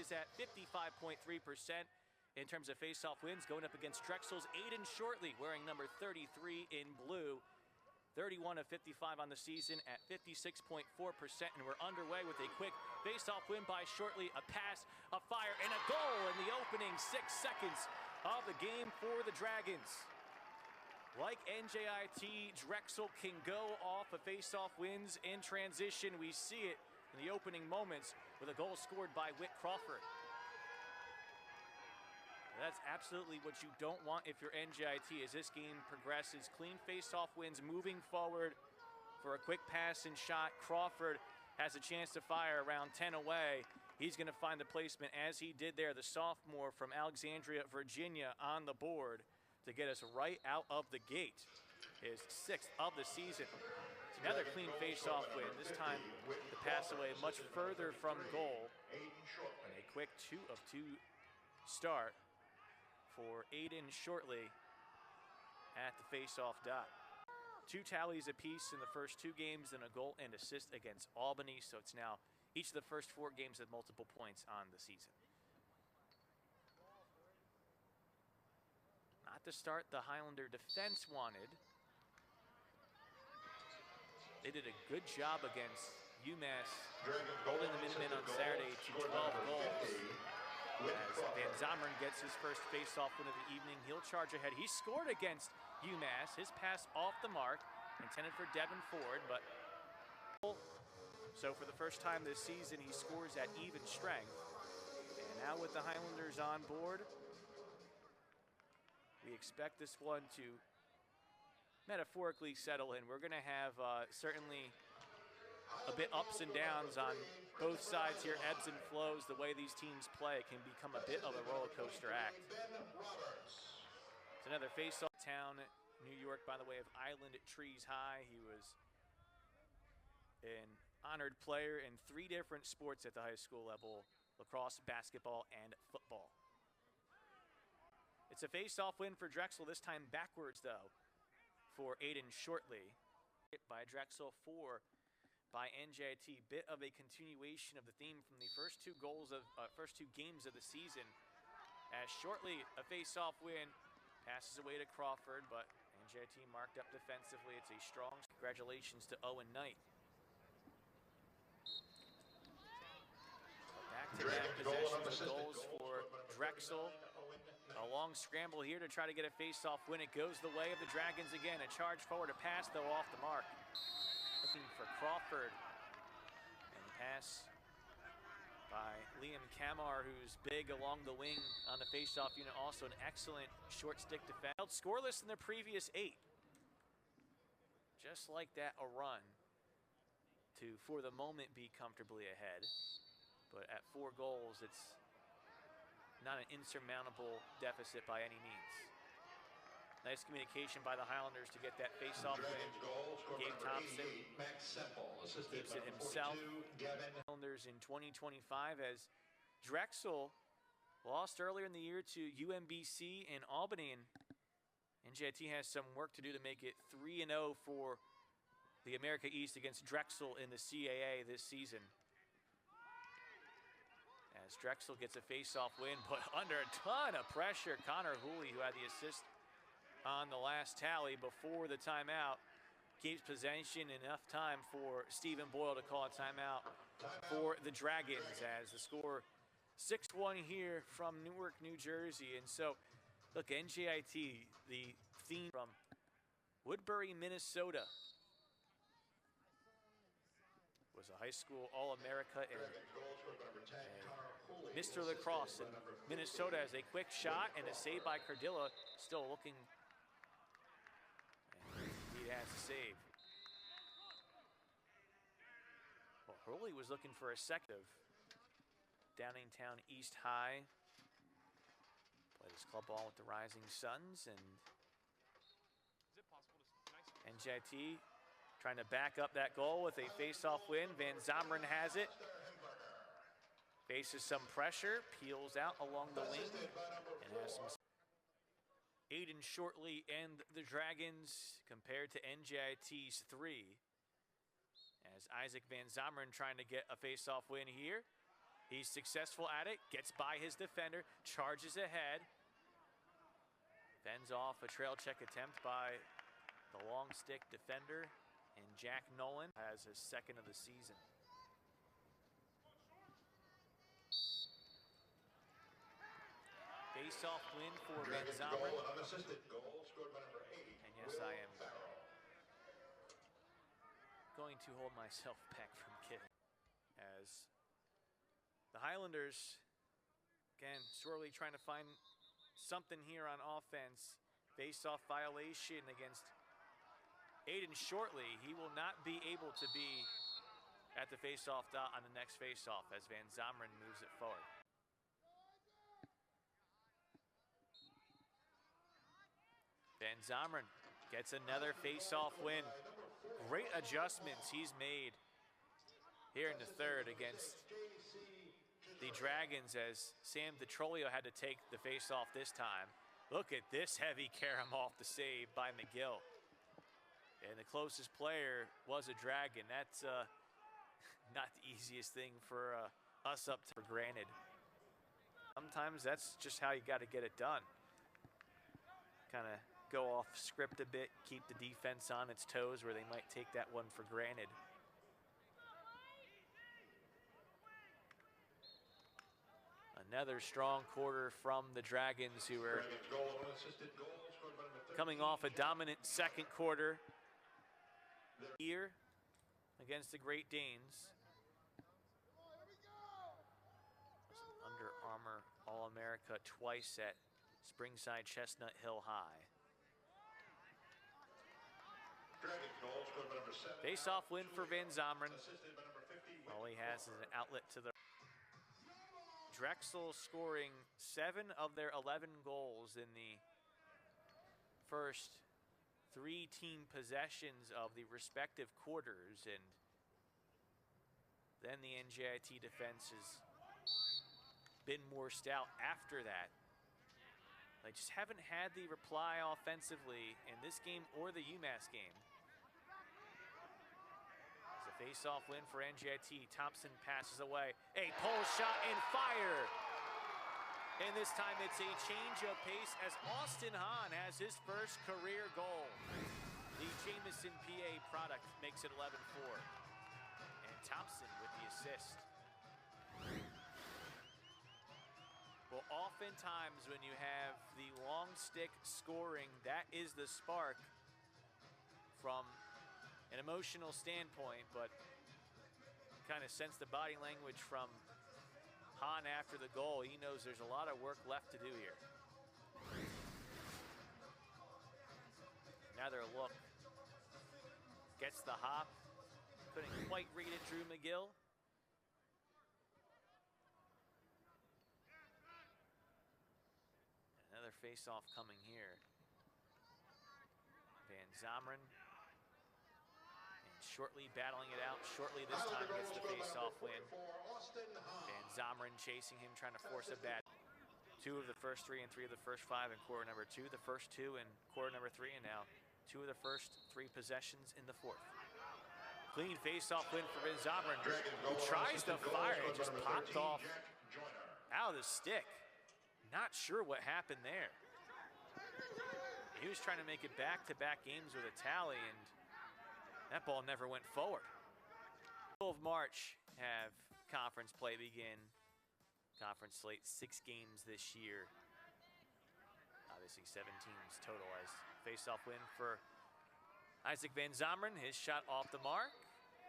is at 55.3% in terms of face-off wins, going up against Drexel's Aidan Shortley, wearing number 33 in blue. 31 of 55 on the season at 56.4%, and we're underway with a quick face-off win by Shortley, a pass, a fire, and a goal in the opening 6 seconds of the game for the Dragons. Like NJIT, Drexel can go off of face-off wins in transition. We see it in the opening moments with a goal scored by Whit Crawford. That's absolutely what you don't want if you're NJIT as this game progresses. Clean face-off wins moving forward for a quick pass and shot. Crawford has a chance to fire around 10 away. He's going to find the placement as he did there, the sophomore from Alexandria, Virginia, on the board to get us right out of the gate. His 6th of the season. It's another clean face-off win, this time the pass away much further from goal. And a quick 2 of 2 start for Aidan Shortley at the face-off dot. 2 tallies apiece in the first 2 games and a goal and assist against Albany, so it's now each of the first 4 games with multiple points on the season. Not the start the Highlander defense wanted. They did a good job against UMass, holding the Minutemen on Saturday to 12 goals. As Vanzomeren gets his first face-off win of the evening, he'll charge ahead. He scored against UMass. His pass off the mark, intended for Devin Ford, but so for the first time this season, he scores at even strength. And now with the Highlanders on board, we expect this one to metaphorically settle in. We're going to have certainly a bit ups and downs on both sides here, ebbs and flows. The way these teams play can become a bit of a roller coaster act. It's another face-off town, New York, by the way of Island Trees High. He was an honored player in 3 different sports at the high school level: lacrosse, basketball, and football. It's a face-off win for Drexel, this time backwards though, for Aidan Shortley. By Drexel, 4 by NJIT. Bit of a continuation of the theme from the first 2 games of the season. As Shortley, a face-off win, passes away to Crawford, but NJIT marked up defensively. It's a strong congratulations to Owen Knight. Back-to-back possessions of goals for Drexel. A long scramble here to try to get a face-off win. It goes the way of the Dragons again. A charge forward, a pass though off the mark. Looking for Crawford. And the pass by Liam Kamar, who's big along the wing on the face-off unit. Also an excellent short stick defense. Scoreless in the previous 8. Just like that, a run to, for the moment, be comfortably ahead. But at 4 goals, it's not an insurmountable deficit by any means. Nice communication by the Highlanders to get that face-off win. Gabe Thompson keeps it himself. Highlanders in 2025 as Drexel lost earlier in the year to UMBC in Albany, and NJIT has some work to do to make it 3-0 for the America East against Drexel in the CAA this season. As Drexel gets a face-off win, but under a ton of pressure. Connor Hooley, who had the assist on the last tally before the timeout, keeps possession, enough time for Stephen Boyle to call a timeout for the Dragons, as the score 6-1 here from Newark, New Jersey. And so, look, NJIT, the theme from Woodbury, Minnesota, was a high school All-America and Mr. Lacrosse in Minnesota. As a quick shot and a save by Cardilla, still looking, and he has a save. Well, Hurley was looking for a second of Downingtown East High. Played his club ball with the Rising Suns, and NJIT trying to back up that goal with a face-off win. Vanzomeren has it. Faces some pressure, peels out along the wing, and has some. Aidan Shortley and the Dragons compared to NJIT's 3. As Issac Vanzomeren trying to get a face-off win here. He's successful at it, gets by his defender, charges ahead. Fends off a trail check attempt by the long stick defender, and Jack Nolan has his second of the season. Face-off win for Vanzomeren. And yes, I am going to hold myself back from kidding. As the Highlanders, again, sorely trying to find something here on offense. Face-off violation against Aidan Shortley. He will not be able to be at the face-off dot on the next face-off as Vanzomeren moves it forward. Vanzomeren gets another face-off win. Great adjustments he's made here in the third against the Dragons as Sam DiTrolio had to take the face-off this time. Look at this heavy carom off the save by McGill. And the closest player was a Dragon. That's not the easiest thing for us up to for granted. Sometimes that's just how you got to get it done. Kind of go off script a bit, keep the defense on its toes where they might take that one for granted. Another strong quarter from the Dragons, who are coming off a dominant second quarter here against the Great Danes. Under Armour All-America twice at Springside Chestnut Hill High. Face-off win for Vanzomeren. All he has is an outlet to the Drexel, scoring 7 of their 11 goals in the first 3 team possessions of the respective quarters, and then the NJIT defense has been more stout after that. They just haven't had the reply offensively in this game or the UMass game. Face-off win for NJIT. Thompson passes away. A pull shot and fire. And this time it's a change of pace as Austin Hahn has his first career goal. The Jamison PA product makes it 11-4. And Thompson with the assist. Well, oftentimes when you have the long stick scoring, that is the spark from an emotional standpoint, but kind of sense the body language from Hahn after the goal. He knows there's a lot of work left to do here. Another look. Gets the hop. Couldn't quite read it, Drew McGill. Another face-off coming here. Vanzomeren. Shortley battling it out. Shortley this time gets the face-off win. Vanzomeren chasing him, trying to force a bad. 2 of the first 3 and 3 of the first 5 in quarter number 2. The first 2 in quarter number 3, and now 2 of the first 3 possessions in the fourth. Clean face-off win for Vanzomeren, who tries to fire. It just popped off out of the stick. Not sure what happened there. He was trying to make it back-to-back games with a tally, and that ball never went forward. 12 March have conference play begin. Conference slate 6 games this year. Obviously 7 teams total as face-off win for Issac Vanzomeren. His shot off the mark.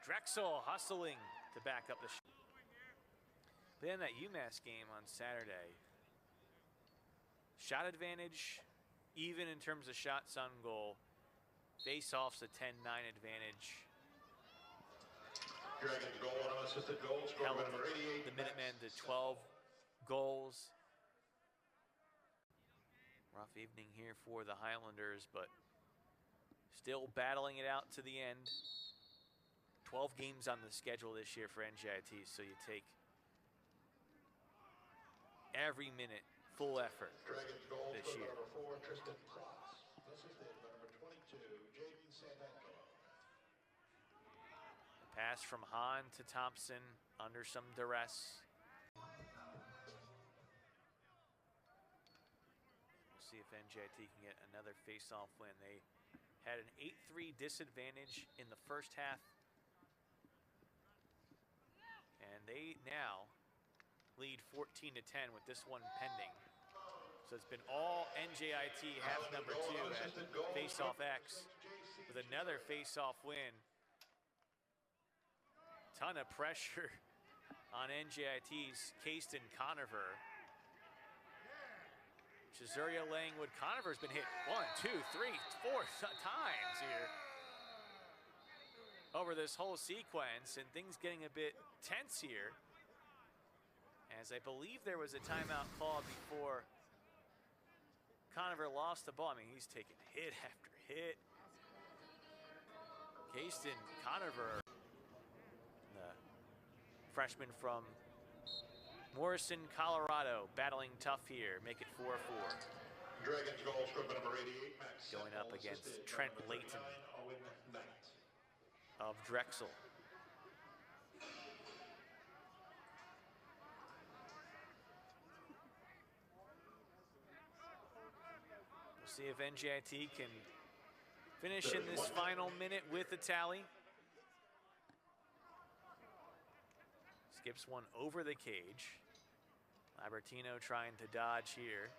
Drexel hustling to back up the shot. But then that UMass game on Saturday. Shot advantage, even in terms of shots on goal. Face-offs a 10-9 advantage. Dragons goal, unassisted goal, scored by number 88. The Minutemen to 12 goals. Rough evening here for the Highlanders, but still battling it out to the end. 12 games on the schedule this year for NJIT, so you take every minute, full effort Dragons goal, this year. number 4, Tristan Cross. Assisted by number 22, Jaden Santangelo. Pass from Hahn to Thompson under some duress. See if NJIT can get another face-off win. They had an 8-3 disadvantage in the first half. And they now lead 14-10 with this one pending. So it's been all NJIT half number 2 at Faceoff X with another face-off win. Ton of pressure on NJIT's Caiston Conover. Cesario Langwood. Conover's been hit 1, 2, 3, 4 times here over this whole sequence, and things getting a bit tense here, as I believe there was a timeout called before Conover lost the ball. I mean, he's taking hit after hit. Caiston Conover, the freshman from Morrison, Colorado, battling tough here. Make it 4-4. Dragons goal scorer number 88, Max. Going up against Trent Layton of Drexel. We'll see if NJIT can finish in this final minute with a tally. Skips one over the cage. Albertino trying to dodge here.